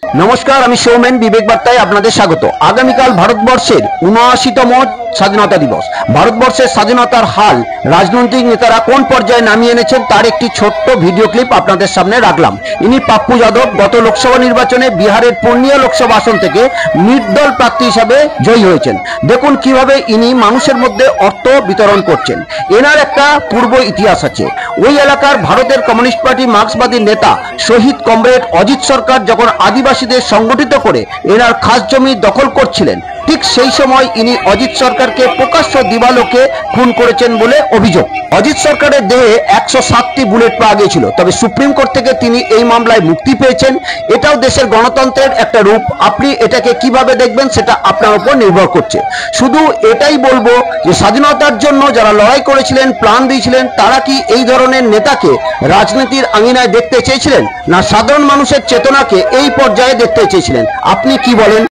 নমস্কার, আমি সৌমেন বিবেক বার্তায় আপনাদের স্বাগত। আগামীকাল ভারতবর্ষের ৭৯তম স্বাধীনতা দিবস। ভারতবর্ষের স্বাধীনতার হাল রাজনৈতিক নেতারা কোন পর্যায়ে নামিয়ে এনেছেন তার একটি ছোট্ট ভিডিও ক্লিপ আপনাদের সামনে রাখলাম। ইনি পাপ্পু যাদব, গত লোকসভা নির্বাচনে বিহারের পূর্ণিয়া লোকসভা আসন থেকে নির্দল প্রার্থী হিসাবে জয়ী হয়েছেন। দেখুন কিভাবে ইনি মানুষের মধ্যে অর্থ বিতরণ করছেন। এনার একটা পূর্ব ইতিহাস আছে। ওই এলাকার ভারতের কমিউনিস্ট পার্টি মার্ক্সবাদী নেতা শহীদ কমরেড অজিত সরকার যখন আদিবাসীদের সংগঠিত করে এনার খাস জমি দখল করছিলেন, ঠিক সেই সময় ইনি অজিত সরকারকে প্রকাশ্য দিবালোকে খুন করেছেন বলে অভিযোগ। অজিত সরকারের দেহে ১০৭টি বুলেট পাওয়া গিয়েছিল, তবে সুপ্রিম কোর্ট থেকে তিনি এই মামলায় মুক্তি পেয়েছেন। এটাও দেশের গণতন্ত্রের একটা রূপ। আপনি এটাকে কিভাবে দেখবেন সেটা আপনার উপর নির্ভর করছে। শুধু এটাই বলবো যে স্বাধীনতার জন্য যারা লড়াই করেছিলেন, প্রাণ দিয়েছিলেন, তারা কি এই ধরনের নেতাকে রাজনীতির আঙিনায় দেখতে চেয়েছিলেন, না সাধারণ মানুষের চেতনাকে এই পর্যায়ে দেখতে চেয়েছিলেন? আপনি কি বলেন?